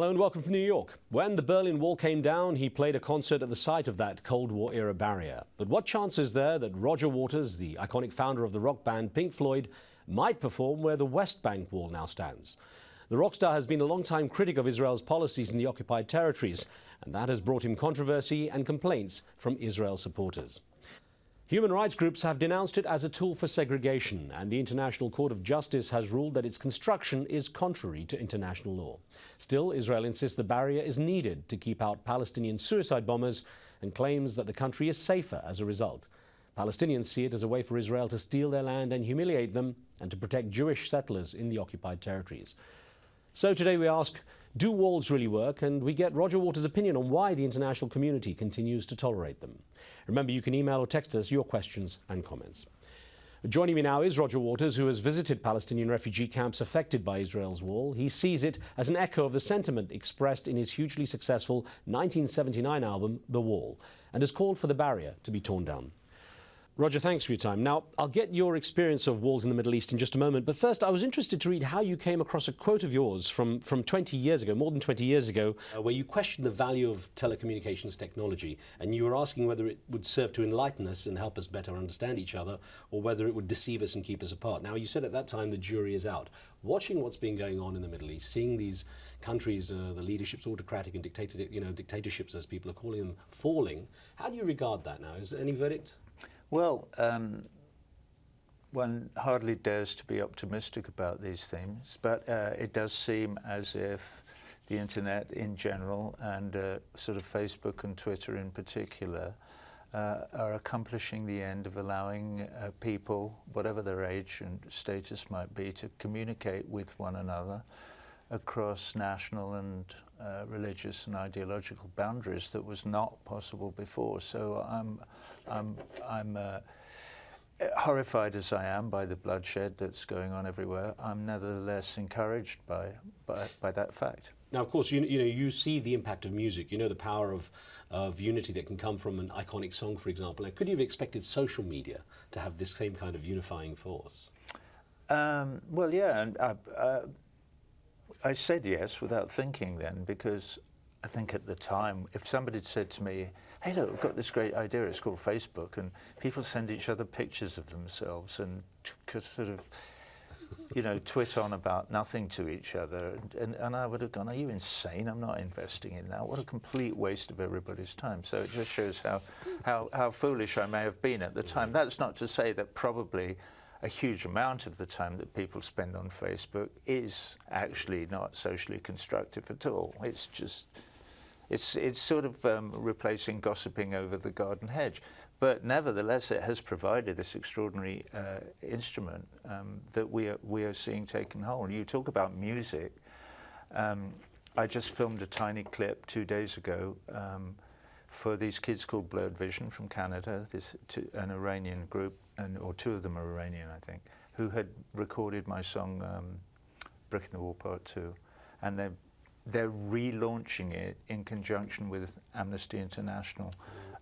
Hello and welcome from New York. When the Berlin Wall came down, he played a concert at the site of that Cold War era barrier. But what chance is there that Roger Waters, the iconic founder of the rock band Pink Floyd, might perform where the West Bank Wall now stands? The rock star has been a long-time critic of Israel's policies in the occupied territories, and that has brought him controversy and complaints from Israel supporters. Human rights groups have denounced it as a tool for segregation, and the International Court of Justice has ruled that its construction is contrary to international law. Still, Israel insists the barrier is needed to keep out Palestinian suicide bombers and claims that the country is safer as a result. Palestinians see it as a way for Israel to steal their land and humiliate them, and to protect Jewish settlers in the occupied territories. So today we ask, do walls really work? And we get Roger Waters' opinion on why the international community continues to tolerate them. Remember, you can email or text us your questions and comments. Joining me now is Roger Waters, who has visited Palestinian refugee camps affected by Israel's wall. He sees it as an echo of the sentiment expressed in his hugely successful 1979 album, The Wall, and has called for the barrier to be torn down. Roger, thanks for your time. Now, I'll get your experience of walls in the Middle East in just a moment, but first I was interested to read how you came across a quote of yours from 20 years ago, more than 20 years ago, where you questioned the value of telecommunications technology, and you were asking whether it would serve to enlighten us and help us better understand each other, or whether it would deceive us and keep us apart. Now, you said at that time the jury is out. Watching what's been going on in the Middle East, seeing these countries, the leadership's autocratic and dictatorships, as people are calling them, falling, how do you regard that now? Is there any verdict? Well, one hardly dares to be optimistic about these things, but it does seem as if the internet in general and sort of Facebook and Twitter in particular are accomplishing the end of allowing people, whatever their age and status might be, to communicate with one another across national and religious and ideological boundaries that was not possible before. So I'm horrified as I am by the bloodshed that's going on everywhere. I'm nevertheless encouraged by that fact. Now, of course, you see the impact of music. You know the power of unity that can come from an iconic song, for example. Now, could you have expected social media to have this same kind of unifying force? Well, yeah, and I said yes without thinking then, because I think at the time, if somebody had said to me, hey, look, I've got this great idea, it's called Facebook, and people send each other pictures of themselves and sort of, twit on about nothing to each other, and I would have gone, are you insane? I'm not investing in that. What a complete waste of everybody's time. So it just shows how foolish I may have been at the time. That's not to say that probably a huge amount of the time that people spend on Facebook is actually not socially constructive at all. It's just, it's sort of replacing gossiping over the garden hedge. But nevertheless, it has provided this extraordinary instrument that we are seeing taking hold. You talk about music. I just filmed a tiny clip 2 days ago for these kids called Blurred Vision from Canada, an Iranian group, or two of them are Iranian, I think, who had recorded my song Brick in the Wall Part 2, and they're relaunching it in conjunction with Amnesty International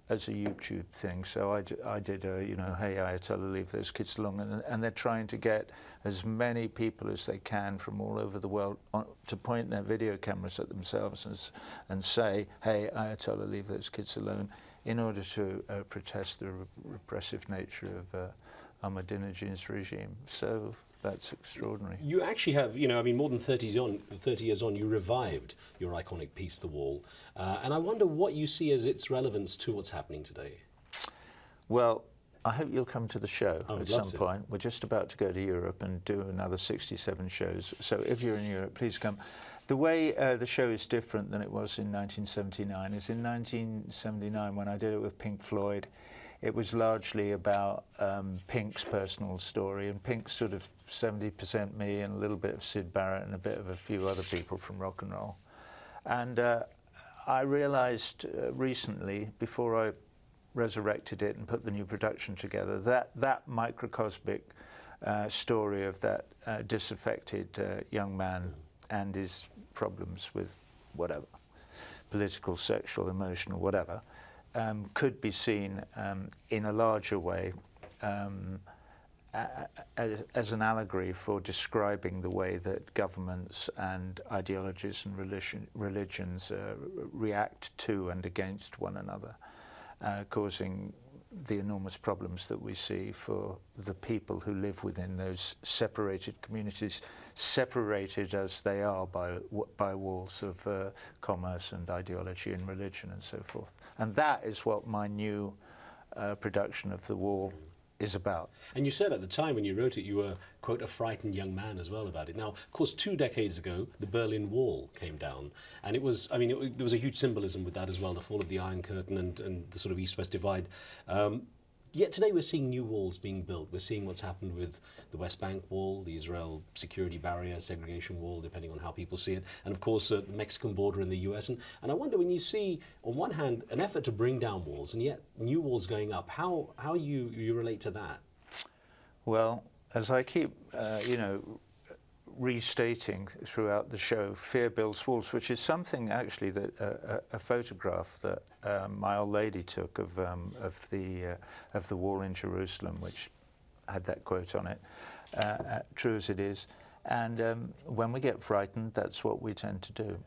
as a YouTube thing. So I did a, hey Ayatollah, leave those kids alone, and they're trying to get as many people as they can from all over the world to point their video cameras at themselves and say, hey Ayatollah, leave those kids alone, in order to protest the repressive nature of Ahmadinejad's regime. So that's extraordinary. You actually have, more than 30 years on, you revived your iconic piece, The Wall. And I wonder what you see as its relevance to what's happening today. Well, I hope you'll come to the show at some to. point. We're just about to go to Europe and do another 67 shows. So if you're in Europe, please come. The way the show is different than it was in 1979 is in 1979, when I did it with Pink Floyd, it was largely about Pink's personal story, and Pink's sort of 70% me and a little bit of Syd Barrett and a bit of a few other people from rock and roll. And I realized recently, before I resurrected it and put the new production together, that microcosmic story of that disaffected young man and his problems with whatever, political, sexual, emotional, whatever, could be seen in a larger way as an allegory for describing the way that governments and ideologies and religions react to and against one another, causing the enormous problems that we see for the people who live within those separated communities, separated as they are by walls of commerce and ideology and religion and so forth. And that is what my new production of The Wall is about. And you said at the time when you wrote it, you were, quote, a frightened young man as well about it. Now, of course, 2 decades ago, the Berlin Wall came down, and it was, I mean, there was a huge symbolism with that as well, the fall of the Iron Curtain and the sort of East-West divide. Yet today we're seeing new walls being built. We're seeing what's happened with the West Bank wall, the Israel security barrier, segregation wall, depending on how people see it, and of course the Mexican border in the US. And I wonder, when you see, on one hand, an effort to bring down walls, and yet new walls going up, how you relate to that? Well, as I keep, restating throughout the show, fear builds walls, which is something actually that a photograph that my old lady took of the wall in Jerusalem, which had that quote on it, true as it is. And when we get frightened, that's what we tend to do.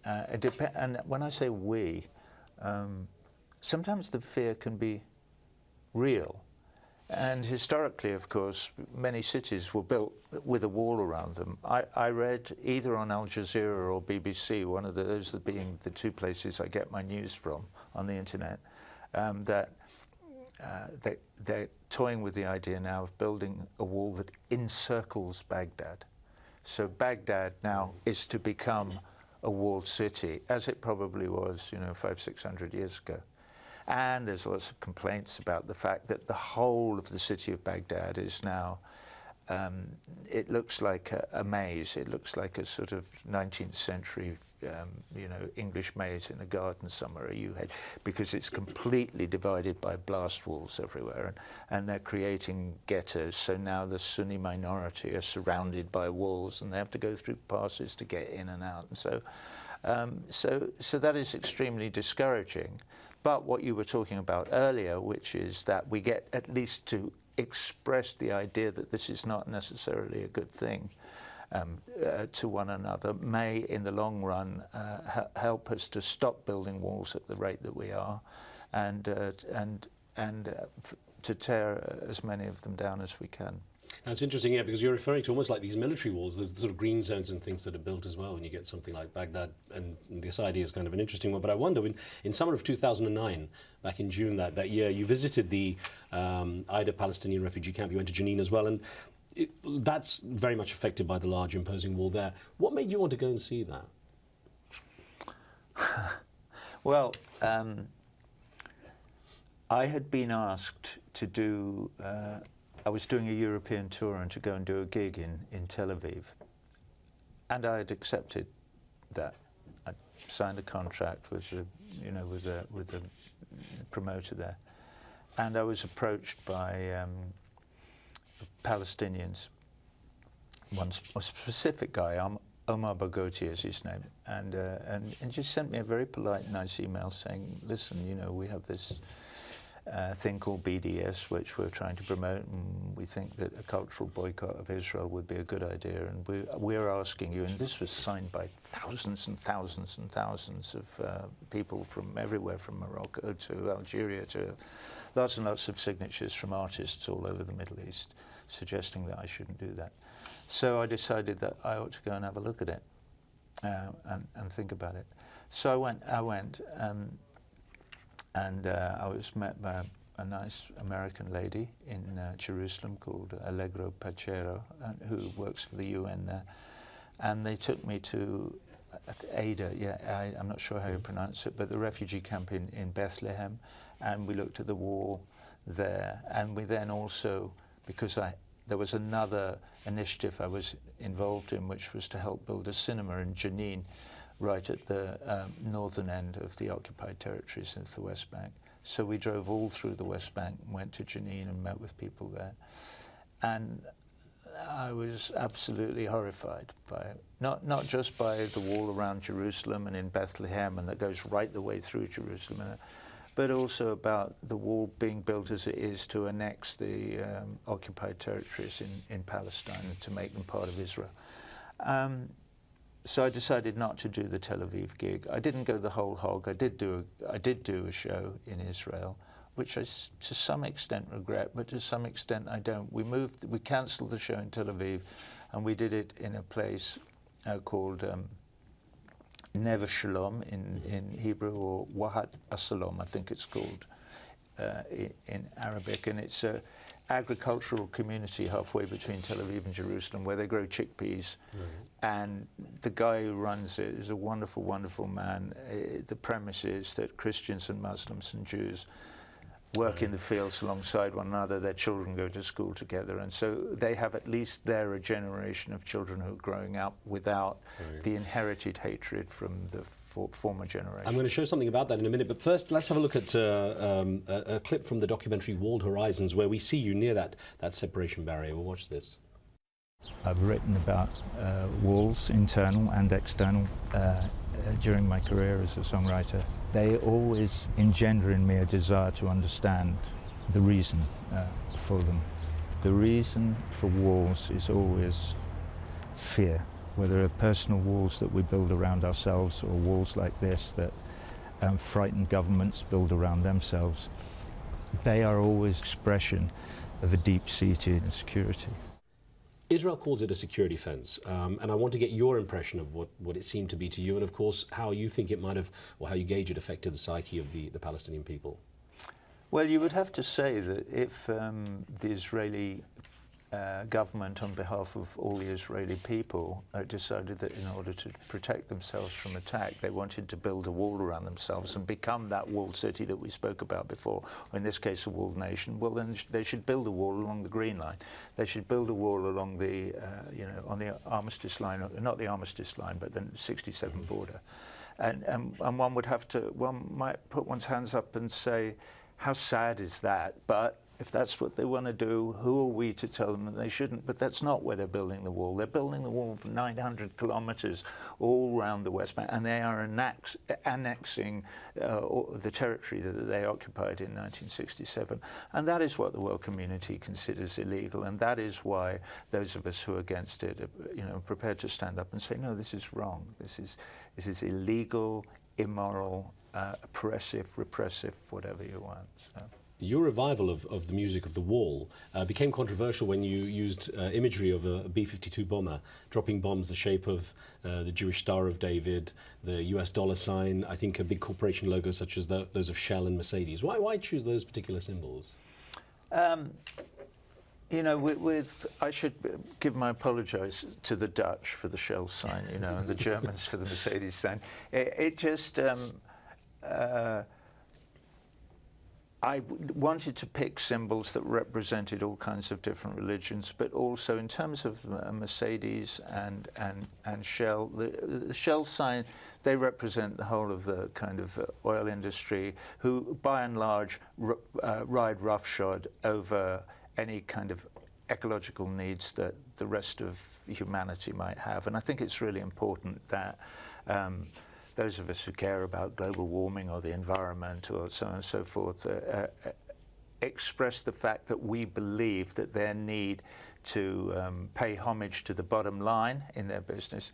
And when I say we, sometimes the fear can be real. And historically, of course, many cities were built with a wall around them. I read either on Al Jazeera or BBC, one of those being the 2 places I get my news from on the internet, that they're toying with the idea now of building a wall that encircles Baghdad. So Baghdad now is to become a walled city, as it probably was, 500-600 years ago. And there's lots of complaints about the fact that the whole of the city of Baghdad is now, it looks like a maze. It looks like a sort of 19th century, English maze in a garden somewhere, because it's completely divided by blast walls everywhere. And they're creating ghettos. So now the Sunni minority are surrounded by walls, and they have to go through passes to get in and out. And so that is extremely discouraging. But what you were talking about earlier, which is that we get at least to express the idea that this is not necessarily a good thing to one another, may in the long run help us to stop building walls at the rate that we are, and to tear as many of them down as we can. Now, it's interesting, yeah, because you're referring to almost like these military walls. There's sort of green zones and things that are built as well when you get something like Baghdad, and this idea is kind of an interesting one. But I wonder, in summer of 2009, back in June that year, you visited the Aida Palestinian refugee camp. You went to Jenin as well, and that's very much affected by the large imposing wall there. What made you want to go and see that? Well, I had been asked to do... I was doing a European tour and to go and do a gig in Tel Aviv, and I had accepted that. I signed a contract with a promoter there, and I was approached by Palestinians. A specific guy, Omar Bagoti is his name, and just sent me a very polite, nice email saying, "Listen, we have this thing called BDS, which we're trying to promote, and we think that a cultural boycott of Israel would be a good idea, and we're asking you," and this was signed by thousands and thousands and thousands of people from everywhere, from Morocco to Algeria, to lots and lots of signatures from artists all over the Middle East, suggesting that I shouldn't do that. So I decided that I ought to go and have a look at it and think about it. So I went. And I was met by a nice American lady in Jerusalem called Allegro Pachero, who works for the UN there. And they took me to Aida, I'm not sure how you pronounce it, but the refugee camp in Bethlehem. And we looked at the wall there. And we then also, because there was another initiative I was involved in, which was to help build a cinema in Jenin, right at the northern end of the occupied territories of the West Bank. So we drove all through the West Bank and went to Jenin and met with people there. And I was absolutely horrified by it. Not just by the wall around Jerusalem and in Bethlehem, and that goes right the way through Jerusalem, but also about the wall being built as it is to annex the occupied territories in Palestine and to make them part of Israel. So I decided not to do the Tel Aviv gig. I didn't go the whole hog. I did do a show in Israel, which I to some extent regret, but to some extent I don't. We cancelled the show in Tel Aviv, and we did it in a place called Neve Shalom in Hebrew, or Wahat Asalom, I think it's called in Arabic, and it's a agricultural community halfway between Tel Aviv and Jerusalem, where they grow chickpeas. And the guy who runs it is a wonderful, wonderful man. The premise is that Christians and Muslims and Jews work in the fields alongside one another. Their children go to school together, and so they have at least there a generation of children who are growing up without the inherited hatred from the former generation. I'm going to show something about that in a minute, but first let's have a look at a clip from the documentary Walled Horizons, where we see you near that separation barrier. We'll watch this. I've written about walls, internal and external, during my career as a songwriter. They always engender in me a desire to understand the reason for them. The reason for walls is always fear, whether they're personal walls that we build around ourselves or walls like this that frightened governments build around themselves. They are always expression of a deep-seated insecurity. Israel calls it a security fence, and I want to get your impression of what it seemed to be to you, and of course how you think it might have, or how you gauge it affected the psyche of the Palestinian people. Well, you would have to say that if the Israeli government, on behalf of all the Israeli people, decided that in order to protect themselves from attack, they wanted to build a wall around themselves and become that walled city that we spoke about before, or in this case a walled nation, well then they should build a wall along the Green Line. They should build a wall along the, on the armistice line, not the armistice line, but the 67 border. And one might put one's hands up and say, how sad is that? But if that's what they want to do, who are we to tell them that they shouldn't? But that's not where they're building the wall. They're building the wall for 900 kilometers all around the West Bank, and they are annexing the territory that they occupied in 1967. And that is what the world community considers illegal, and that is why those of us who are against it are prepared to stand up and say, no, this is wrong. This is illegal, immoral, oppressive, repressive, whatever you want. So. Your revival of the music of The Wall became controversial when you used imagery of a B-52 bomber dropping bombs the shape of the Jewish Star of David, the US dollar sign, I think a big corporation logo such as those of Shell and Mercedes. Why choose those particular symbols? I should give my apologies to the Dutch for the Shell sign, and the Germans for the Mercedes sign. It just... I wanted to pick symbols that represented all kinds of different religions, but also in terms of Mercedes and Shell, the Shell sign, they represent the whole of the kind of oil industry, who by and large ride roughshod over any kind of ecological needs that the rest of humanity might have. And I think it's really important that those of us who care about global warming or the environment or so on and so forth express the fact that we believe that their need to pay homage to the bottom line in their business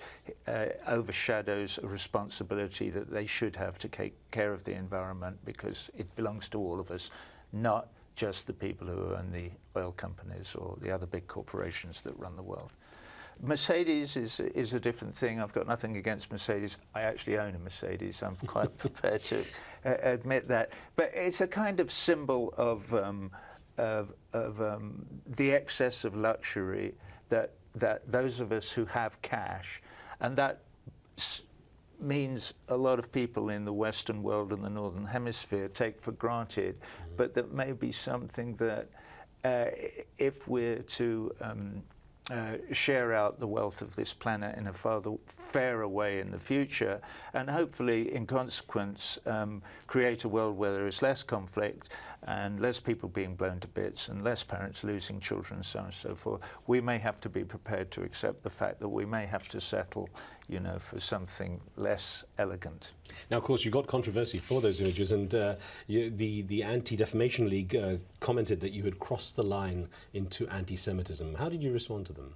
overshadows a responsibility that they should have to take care of the environment, because it belongs to all of us, not just the people who own the oil companies or the other big corporations that run the world. Mercedes is a different thing. I've got nothing against Mercedes. I actually own a Mercedes. I'm quite prepared to admit that. But it's a kind of symbol of the excess of luxury that those of us who have cash, and that means a lot of people in the Western world and the Northern Hemisphere take for granted, but that may be something that if we're to share out the wealth of this planet in a fairer way in the future, and hopefully, in consequence, create a world where there is less conflict and less people being blown to bits and less parents losing children, so on and so forth. We may have to be prepared to accept the fact that we may have to settle you know, for something less elegant. Now, of course, you got controversy for those images, and the Anti-Defamation League commented that you had crossed the line into anti-Semitism. How did you respond to them?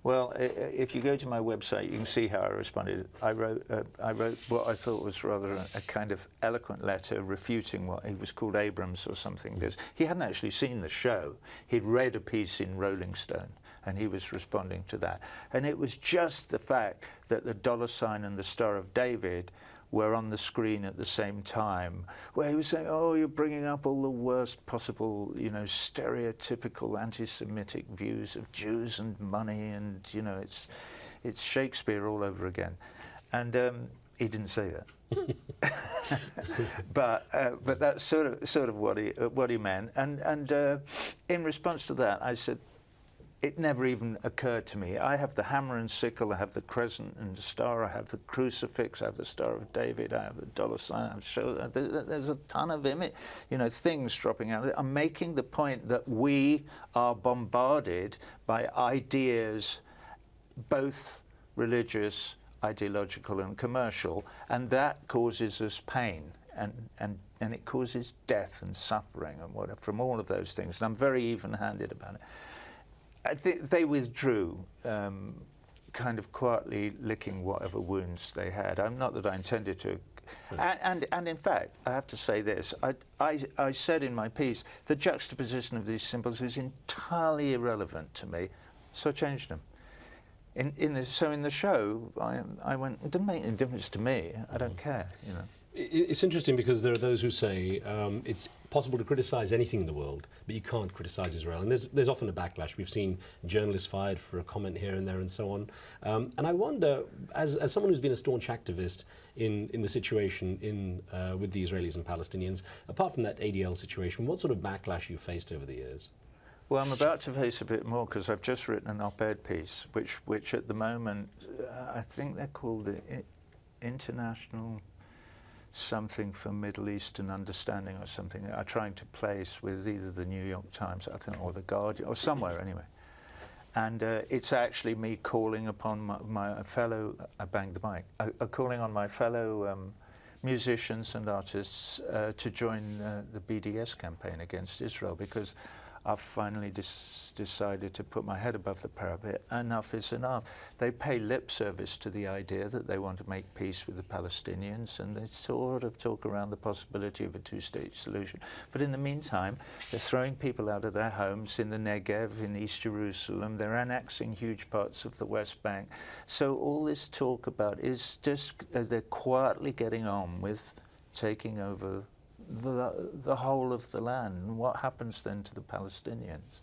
Well, if you go to my website, you can see how I responded. I wrote what I thought was rather a kind of eloquent letter refuting what he was called Abrams or something, because he hadn't actually seen the show. He'd read a piece in Rolling Stone, and he was responding to that. And it was just the fact that the $ and the Star of David were on the screen at the same time, where he was saying, oh, you're bringing up all the worst possible, you know, stereotypical anti-Semitic views of Jews and money, and, you know, it's Shakespeare all over again. And he didn't say that. but that's sort of what he meant. And in response to that, I said, it never even occurred to me. I have the hammer and sickle, I have the crescent and the star, I have the crucifix, I have the Star of David, I have the $, I have show. There's a ton of things dropping out. I'm making the point that we are bombarded by ideas, both religious, ideological and commercial, and that causes us pain. And it causes death and suffering and whatever from all of those things. And I'm very even-handed about it. I think they withdrew, kind of quietly licking whatever wounds they had. Not that I intended to. And in fact, I have to say this. I said in my piece, the juxtaposition of these symbols is entirely irrelevant to me, so I changed them. In the show, I went, it doesn't make any difference to me. I don't care, you know. It's interesting because there are those who say it's possible to criticize anything in the world, but you can't criticize Israel. And there's often a backlash. We've seen journalists fired for a comment here and there and so on. And I wonder, as someone who's been a staunch activist in the situation with the Israelis and Palestinians, apart from that ADL situation, what sort of backlash you faced over the years? Well, I'm about to face a bit more because I've just written an op-ed piece, which at the moment, I think they're called the International something for Middle Eastern Understanding or something. I'm trying to place with either the New York Times, I think, or the Guardian, or somewhere anyway. And it's actually me calling upon my fellow, I banged the mic, calling on my fellow musicians and artists to join the BDS campaign against Israel, because I've finally decided to put my head above the parapet. Enough is enough. They pay lip service to the idea that they want to make peace with the Palestinians, and they sort of talk around the possibility of a two-state solution. But in the meantime, they're throwing people out of their homes in the Negev, in East Jerusalem. They're annexing huge parts of the West Bank. So all this talk about is just they're quietly getting on with taking over the whole of the land. And what happens then to the Palestinians?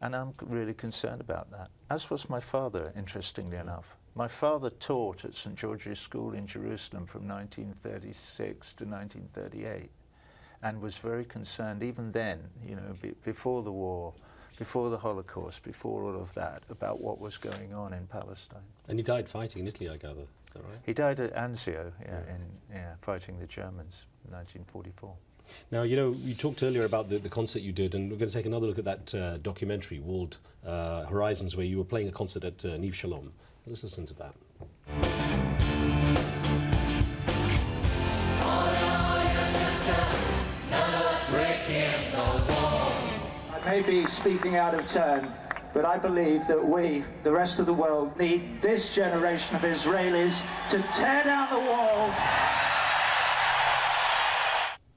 And I'm really concerned about that. As was my father, interestingly enough. My father taught at St. George's School in Jerusalem from 1936 to 1938, and was very concerned even then, you know, before the war, before the Holocaust, before all of that, about what was going on in Palestine. And he died fighting in Italy, I gather. Is that right? He died at Anzio, fighting the Germans in 1944. Now, you know, you talked earlier about the concert you did, and we're going to take another look at that documentary, Walled Horizons, where you were playing a concert at Neve Shalom. Let's listen to that. I may be speaking out of turn, but I believe that we, the rest of the world, need this generation of Israelis to tear down the walls.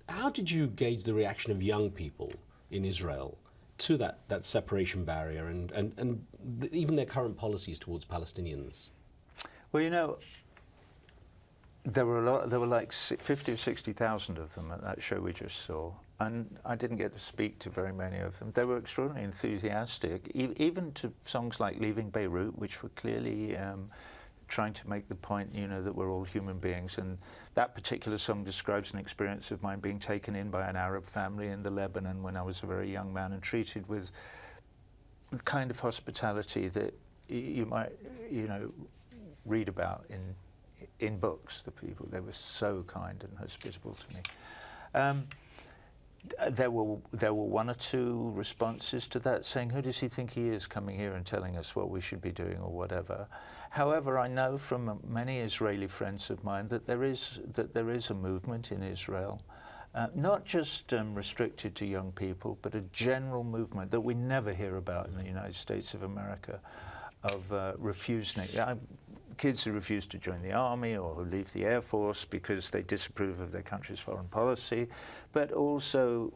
How did you gauge the reaction of young people in Israel to that separation barrier and even their current policies towards Palestinians? Well, you know, there were like 50 or 60,000 of them at that show we just saw, and I didn't get to speak to very many of them. They were extraordinarily enthusiastic, even to songs like Leaving Beirut, which were clearly trying to make the point, you know, that we're all human beings. And that particular song describes an experience of mine being taken in by an Arab family in the Lebanon when I was a very young man and treated with the kind of hospitality that you might, you know, read about in books. The people, they were so kind and hospitable to me. there were one or two responses to that saying, who does he think he is coming here and telling us what we should be doing or whatever. However, I know from many Israeli friends of mine that there is a movement in Israel, not just restricted to young people, but a general movement that we never hear about in the United States of America, of refusing. Kids who refuse to join the army or who leave the Air Force because they disapprove of their country's foreign policy, but also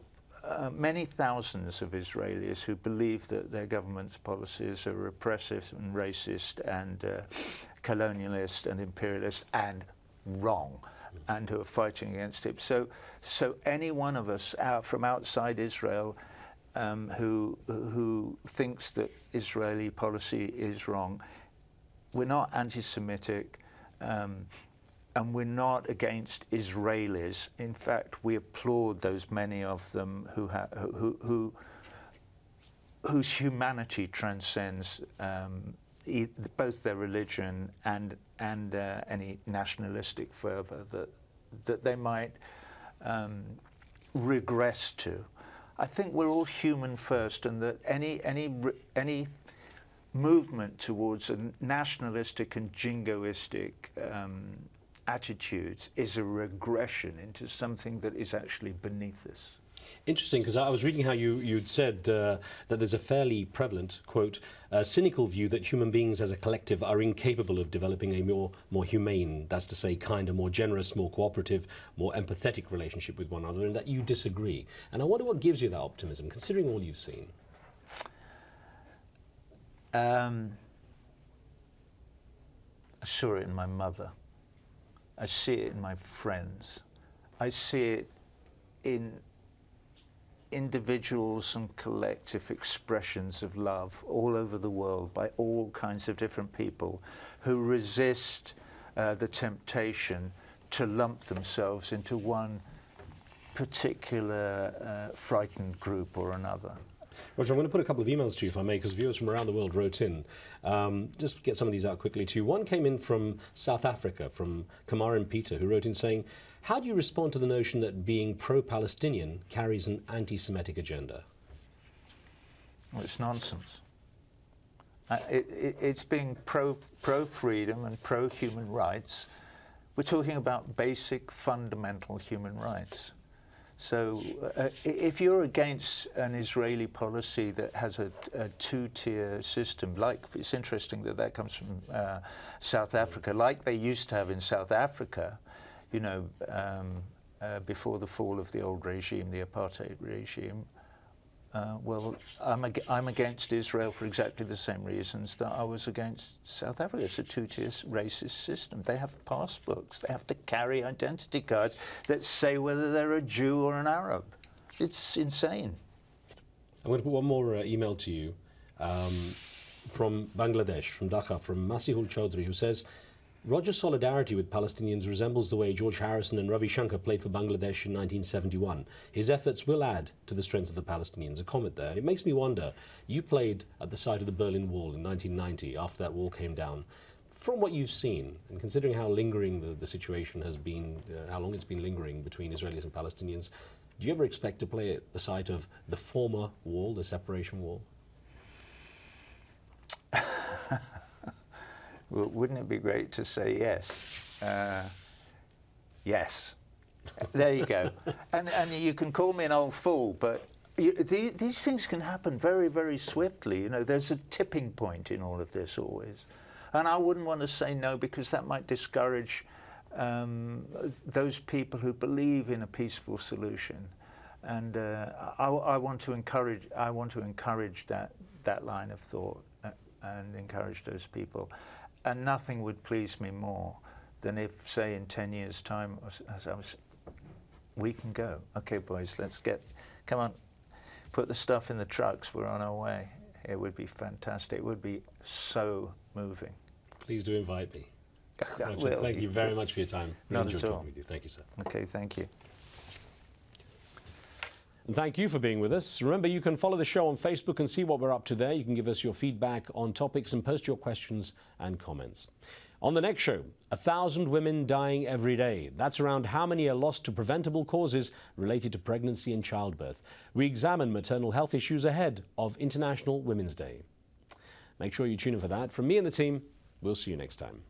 many thousands of Israelis who believe that their government's policies are repressive and racist and colonialist and imperialist and wrong, and who are fighting against it. So any one of us from outside Israel who thinks that Israeli policy is wrong, we're not anti-Semitic, and we're not against Israelis. In fact, we applaud those many of them whose humanity transcends both their religion and any nationalistic fervour that they might regress to. I think we're all human first, and that any movement towards a nationalistic and jingoistic attitudes is a regression into something that is actually beneath us. Interesting, because I was reading how you'd said that there's a fairly prevalent, quote, cynical view that human beings as a collective are incapable of developing a more humane, that's to say kinder, more generous, more cooperative, more empathetic relationship with one another, and that you disagree. And I wonder what gives you that optimism, considering all you've seen. I saw it in my mother. I see it in my friends. I see it in individuals and collective expressions of love all over the world by all kinds of different people who resist the temptation to lump themselves into one particular frightened group or another. Roger, I'm going to put a couple of emails to you, if I may, because viewers from around the world wrote in. Just get some of these out quickly to you. One came in from South Africa, from Kamarin Peter, who wrote in saying, how do you respond to the notion that being pro-Palestinian carries an anti-Semitic agenda? Well, it's nonsense. It's being pro-freedom and pro-human rights. We're talking about basic, fundamental human rights. So if you're against an Israeli policy that has a two-tier system, like, it's interesting that comes from South Africa, like they used to have in South Africa, you know, before the fall of the old regime, the apartheid regime. Well, I'm against Israel for exactly the same reasons that I was against South Africa. It's a two-tier racist system. They have passbooks. They have to carry identity cards that say whether they're a Jew or an Arab. It's insane. I'm going to put one more email to you from Bangladesh, from Dhaka, from Masihul Chaudhry, who says, Roger's solidarity with Palestinians resembles the way George Harrison and Ravi Shankar played for Bangladesh in 1971. His efforts will add to the strength of the Palestinians. A comment there. It makes me wonder, you played at the site of the Berlin Wall in 1990, after that wall came down. From what you've seen, and considering how lingering the situation has been, how long it's been lingering between Israelis and Palestinians, do you ever expect to play at the site of the former wall, the separation wall? Well, wouldn't it be great to say yes? Yes. There you go. And you can call me an old fool, but these things can happen very, very swiftly. You know, there's a tipping point in all of this always. And I wouldn't want to say no, because that might discourage those people who believe in a peaceful solution. And I want to encourage that line of thought and encourage those people. And nothing would please me more than if, say, in 10 years' time, we can go. Okay, boys, come on, put the stuff in the trucks, we're on our way. It would be fantastic. It would be so moving. Please do invite me. Roger, thank you very much for your time. Not at all. Talking with you. Thank you, sir. Okay, thank you. And thank you for being with us. Remember, you can follow the show on Facebook and see what we're up to there. You can give us your feedback on topics and post your questions and comments. On the next show, 1,000 women dying every day. That's around how many are lost to preventable causes related to pregnancy and childbirth. We examine maternal health issues ahead of International Women's Day. Make sure you tune in for that. From me and the team, we'll see you next time.